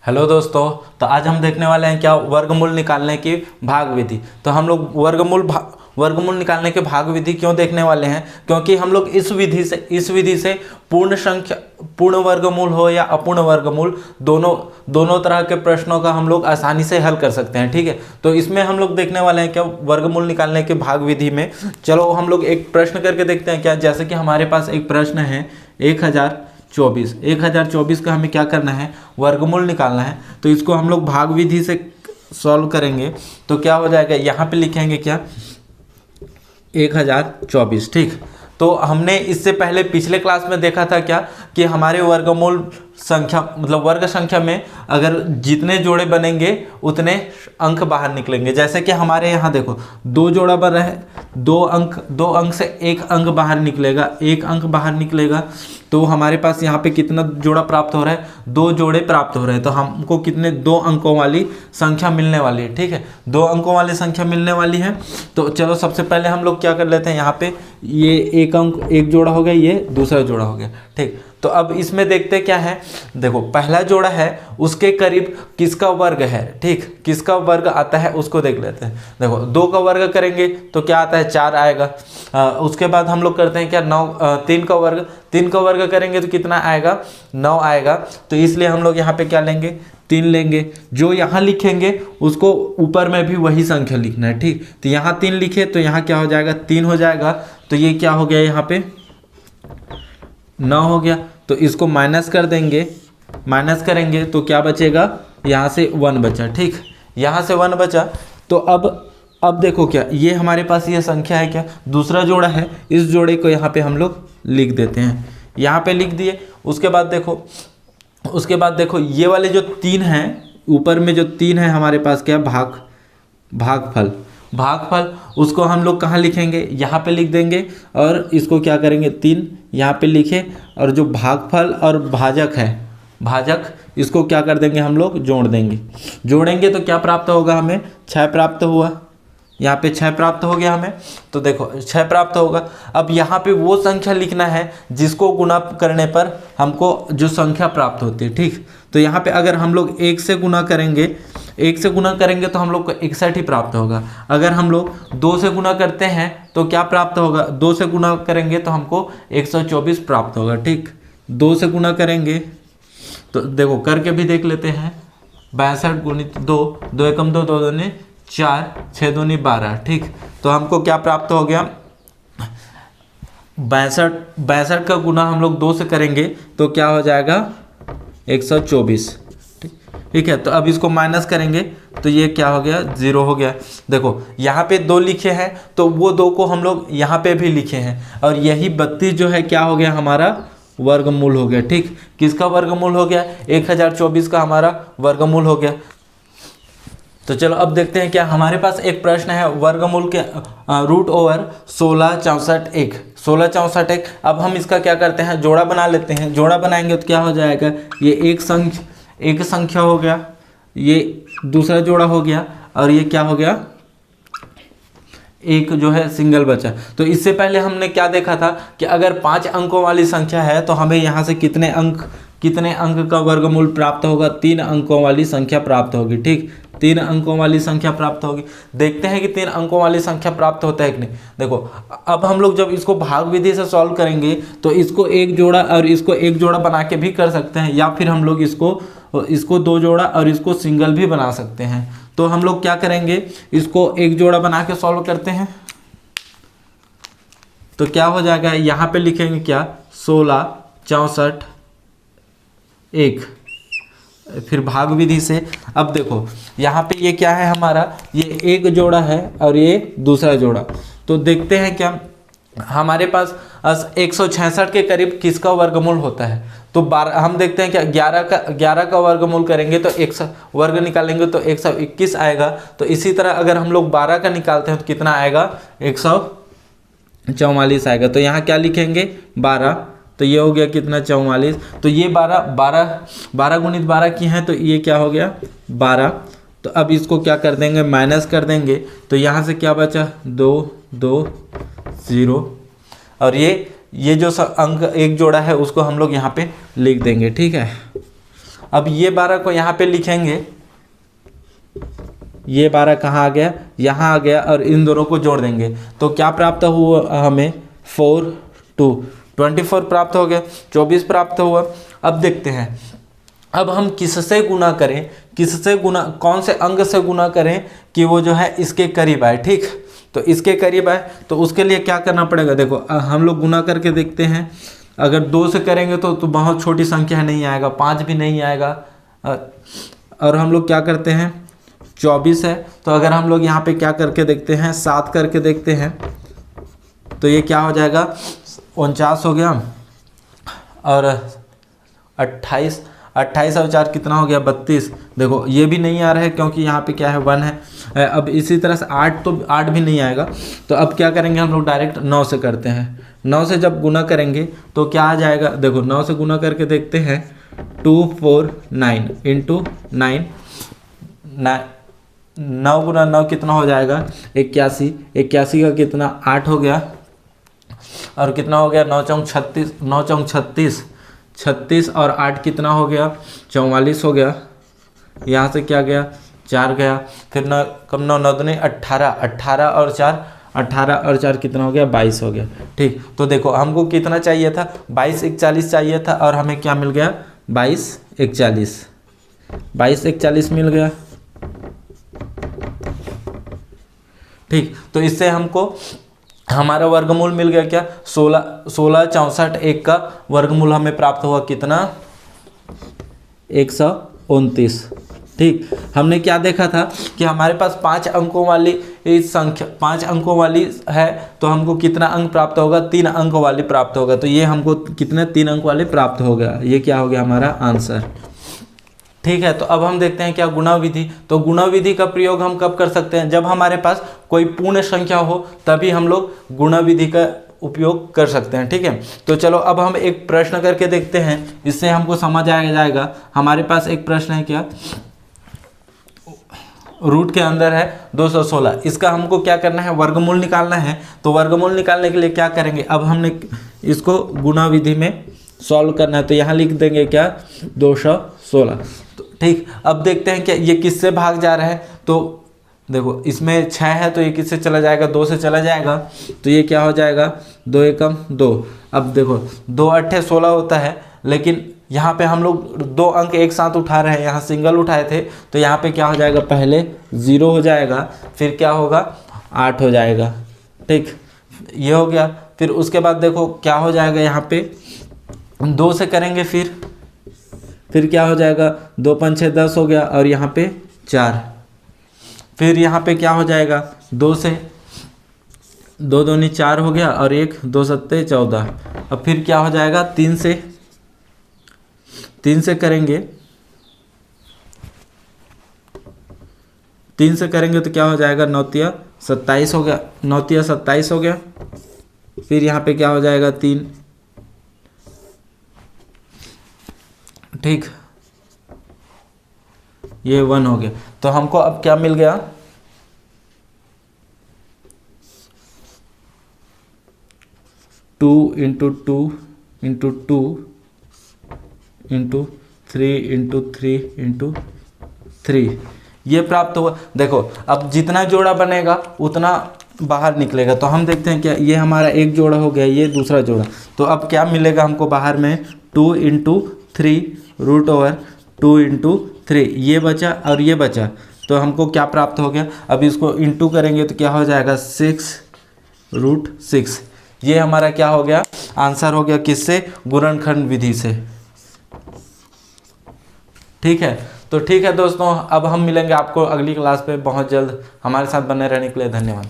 Hello दोस्तों। तो आज हम देखने वाले हैं क्या वर्गमूल निकालने की भाग विधि। तो हम लोग वर्गमूल निकालने के भाग विधि क्यों देखने वाले हैं, क्योंकि हम लोग इस विधि से पूर्ण वर्गमूल हो या अपूर्ण वर्गमूल दोनों तरह के प्रश्नों का हम लोग आसानी से हल कर सकते हैं। ठीक है, तो इसमें हम लोग देखने वाले हैं क्या वर्गमूल निकालने के भाग विधि में। चलो हम लोग एक प्रश्न करके देखते हैं क्या। जैसे कि हमारे पास एक प्रश्न है 1024 का हमें क्या करना है, वर्गमूल निकालना है। तो इसको हम लोग भाग विधि से सॉल्व करेंगे तो क्या हो जाएगा, यहाँ पे लिखेंगे क्या 1024। ठीक, तो हमने इससे पहले पिछले क्लास में देखा था क्या कि हमारे वर्गमूल संख्या मतलब वर्ग संख्या में अगर जितने जोड़े बनेंगे उतने अंक बाहर निकलेंगे। जैसे कि हमारे यहाँ देखो दो जोड़ा बन रहा है, दो अंक से एक अंक बाहर निकलेगा, तो हमारे पास यहाँ पे कितना जोड़ा प्राप्त हो रहा है, दो जोड़े प्राप्त हो रहे हैं। तो हमको कितने, दो अंकों वाली संख्या मिलने वाली है। ठीक है, दो अंकों वाली संख्या मिलने वाली है। तो चलो सबसे पहले हम लोग क्या कर लेते हैं, यहाँ पे ये एक जोड़ा हो गया, ये दूसरा जोड़ा हो गया। ठीक, तो अब इसमें देखते क्या है, देखो पहला जोड़ा है उसके करीब किसका वर्ग है। ठीक, किसका वर्ग आता है उसको देख लेते हैं। देखो 2 का वर्ग करेंगे तो क्या आता है, 4 आएगा। उसके बाद हम लोग करते हैं क्या 3 का वर्ग करेंगे तो कितना आएगा, 9 आएगा। तो इसलिए हम लोग यहाँ पे क्या लेंगे, 3 लेंगे। जो यहाँ लिखेंगे उसको ऊपर में भी वही संख्या लिखना है। ठीक, तो यहाँ 3 लिखे तो यहाँ क्या हो जाएगा, 3 हो जाएगा। तो ये क्या हो गया, यहाँ पे 9 हो गया। तो इसको माइनस कर देंगे, माइनस करेंगे तो क्या बचेगा, यहाँ से 1 बचा। ठीक, यहाँ से 1 बचा। तो अब देखो क्या, ये हमारे पास ये संख्या है क्या, दूसरा जोड़ा है। इस जोड़े को यहाँ पे हम लोग लिख देते हैं, यहाँ पे लिख दिए। उसके बाद देखो ये वाले जो 3 हैं, ऊपर में जो 3 है हमारे पास क्या, भागफल उसको हम लोग कहाँ लिखेंगे, यहाँ पे लिख देंगे। और इसको क्या करेंगे, 3 यहाँ पे लिखे, और जो भागफल और भाजक इसको क्या कर देंगे, हम लोग जोड़ेंगे तो क्या प्राप्त होगा हमें, 6 प्राप्त हुआ। यहाँ पे 6 प्राप्त हो गया हमें। तो देखो 6 प्राप्त होगा। अब यहाँ पे वो संख्या लिखना है जिसको गुणा करने पर हमको जो संख्या प्राप्त होती है। ठीक, तो यहाँ पे अगर हम लोग 1 से गुणा करेंगे तो हम लोग को 61 ही प्राप्त होगा। अगर हम लोग 2 से गुणा करते हैं तो क्या प्राप्त होगा, 2 से गुणा करेंगे तो हमको 124 प्राप्त होगा। ठीक, 2 से गुणा करेंगे तो देखो करके भी देख लेते हैं, 62 गुणित 2, 2 एकम 2, 2 दूनी 4, 6 दूनी 12। ठीक, तो हमको क्या प्राप्त हो गया, 62 का गुना हम लोग 2 से करेंगे तो क्या हो जाएगा, 124। ठीक है, तो अब इसको माइनस करेंगे तो ये क्या हो गया, 0 हो गया। देखो यहाँ पे 2 लिखे हैं तो वो 2 को हम लोग यहाँ पे भी लिखे हैं, और यही 32 जो है क्या हो गया, हमारा वर्गमूल हो गया। ठीक, किसका वर्गमूल हो गया, 1024 का हमारा वर्गमूल हो गया। तो चलो अब देखते हैं क्या, हमारे पास एक प्रश्न है वर्गमूल के रूट ओवर 1664 अब हम इसका क्या करते हैं, जोड़ा बना लेते हैं। जोड़ा बनाएंगे तो क्या हो जाएगा, ये एक संख्या हो गया, ये दूसरा जोड़ा हो गया, और ये क्या हो गया, एक जो है सिंगल बचा। तो इससे पहले हमने क्या देखा था कि अगर 5 अंकों वाली संख्या है तो हमें यहाँ से कितने अंक का वर्गमूल प्राप्त होगा, 3 अंकों वाली संख्या प्राप्त होगी। ठीक, 3 अंकों वाली संख्या प्राप्त होगी। देखते हैं कि 3 अंकों वाली संख्या प्राप्त होता है कि नहीं। देखो अब हम लोग जब इसको भाग विधि से सॉल्व करेंगे तो इसको एक जोड़ा और इसको एक जोड़ा बना के भी कर सकते हैं, या फिर हम लोग इसको 2 जोड़ा और इसको सिंगल भी बना सकते हैं। तो हम लोग क्या करेंगे, इसको एक जोड़ा बना के सॉल्व करते हैं। तो क्या हो जाएगा, यहाँ पे लिखेंगे क्या, 16 64 1, फिर भाग विधि से। अब देखो यहाँ पे ये क्या है हमारा, ये एक जोड़ा है और ये दूसरा जोड़ा। तो देखते हैं क्या हमारे पास 166 के करीब किसका वर्गमूल होता है। तो 12 हम देखते हैं क्या, 11 का वर्गमूल करेंगे तो वर्ग निकालेंगे तो 121 आएगा। तो इसी तरह अगर हम लोग 12 का निकालते हैं तो कितना आएगा, 144 आएगा। तो यहाँ क्या लिखेंगे, 12, तो ये हो गया कितना, 44। तो ये 12 गुणित 12 की हैं, तो ये क्या हो गया, 12। तो अब इसको क्या कर देंगे, माइनस कर देंगे। तो यहाँ से क्या बचा, 2 2 0, और ये जो अंक एक जोड़ा है उसको हम लोग यहाँ पे लिख देंगे। ठीक है, अब ये 12 को यहाँ पे लिखेंगे, ये 12 कहाँ आ गया, यहाँ आ गया, और इन दोनों को जोड़ देंगे तो क्या प्राप्त हुआ हमें 4 2 24 प्राप्त हो गया, 24 प्राप्त हुआ। अब देखते हैं अब हम किससे गुना करें, किससे गुना, कौन से अंक से गुना करें कि वो जो है इसके करीब आए। ठीक, तो इसके करीब आए तो उसके लिए क्या करना पड़ेगा, देखो हम लोग गुना करके देखते हैं। अगर 2 से करेंगे तो बहुत छोटी संख्या नहीं आएगा, 5 भी नहीं आएगा। और हम लोग क्या करते हैं, 24 है तो अगर हम लोग यहाँ पे क्या करके देखते हैं, 7 करके देखते हैं तो ये क्या हो जाएगा, 49 हो गया, और 28 और 4 कितना हो गया, 32। देखो ये भी नहीं आ रहा है क्योंकि यहाँ पे क्या है, 1 है। अब इसी तरह से 8, तो 8 भी नहीं आएगा। तो अब क्या करेंगे, हम लोग डायरेक्ट 9 से करते हैं। 9 से जब गुना करेंगे तो क्या आ जाएगा, देखो 9 से गुना करके देखते हैं, 2 4 9 इंटू 9, 9 गुना 9 कितना हो जाएगा, 81। 81 का कितना, 8 हो गया, और कितना हो गया, 9 चौक 36, 9 चौक 36, 36 और 8 कितना हो गया, 44 हो गया। यहाँ से क्या गया, 4 गया, फिर 9 कम 9 9 दूनी 18, 18 और 4, 18 और 4 कितना हो गया, 22 हो गया। ठीक, तो देखो हमको कितना चाहिए था, 22 41 चाहिए था, और हमें क्या मिल गया, 22 41, 22 41 मिल गया। ठीक, तो इससे हमको हमारा वर्गमूल मिल गया क्या, 16 64 1 का वर्गमूल हमें प्राप्त हुआ कितना, 129। ठीक, हमने क्या देखा था कि हमारे पास 5 अंकों वाली संख्या, 5 अंकों वाली है तो हमको कितना अंक प्राप्त होगा, 3 अंक वाली प्राप्त होगा। तो ये हमको कितने, 3 अंक वाले प्राप्त हो गया। ये क्या हो गया हमारा आंसर। ठीक है, तो अब हम देखते हैं क्या, गुणा विधि। तो गुणा विधि का प्रयोग हम कब कर सकते हैं, जब हमारे पास कोई पूर्ण संख्या हो तभी हम लोग गुणा विधि का उपयोग कर सकते हैं। ठीक है, तो चलो अब हम एक प्रश्न करके देखते हैं, इससे हमको समझ आ जाएगा। हमारे पास एक प्रश्न है, क्या रूट के अंदर है 216, इसका हमको क्या करना है, वर्गमूल निकालना है। तो वर्गमूल निकालने के लिए क्या करेंगे, अब हमने इसको गुणा विधि में सॉल्व करना है, तो यहाँ लिख देंगे क्या, 216। ठीक, अब देखते हैं कि ये किससे भाग जा रहा है। तो देखो इसमें 6 है तो ये किससे चला जाएगा, 2 से चला जाएगा, तो ये क्या हो जाएगा, 2 एकम 2। अब देखो 2 8 16 होता है, लेकिन यहाँ पे हम लोग 2 अंक एक साथ उठा रहे हैं, यहाँ सिंगल उठाए थे, तो यहाँ पे क्या हो जाएगा, पहले 0 हो जाएगा, फिर क्या होगा, 8 हो जाएगा। ठीक, ये हो गया। फिर उसके बाद देखो क्या हो जाएगा, यहाँ पे 2 से करेंगे, फिर क्या हो जाएगा, 2 5 6 10 हो गया, और यहाँ पे 4। फिर यहाँ पे क्या हो जाएगा, 2 से 2 दूनी 4 हो गया, और 1 2 7 14। अब फिर क्या हो जाएगा, 3 से करेंगे, 3 से करेंगे तो क्या हो जाएगा, 9 तिया 27 हो गया, 9 तिया 27 हो गया। फिर यहाँ पे क्या हो जाएगा, 3। ठीक, ये 1 हो गया। तो हमको अब क्या मिल गया, 2 into 2 into 2 into 3 into 3 into 3, ये प्राप्त हुआ। देखो अब जितना जोड़ा बनेगा उतना बाहर निकलेगा। तो हम देखते हैं क्या, ये हमारा एक जोड़ा हो गया, ये दूसरा जोड़ा। तो अब क्या मिलेगा हमको बाहर में, 2 इंटू 3 रूट ओवर 2 इंटू 3, ये बचा और ये बचा। तो हमको क्या प्राप्त हो गया, अब इसको इंटू करेंगे तो क्या हो जाएगा, 6 रूट 6। ये हमारा क्या हो गया, आंसर हो गया किससे, गुणनखंड विधि से। ठीक है, तो ठीक है दोस्तों, अब हम मिलेंगे आपको अगली क्लास पे बहुत जल्द। हमारे साथ बने रहने के लिए धन्यवाद।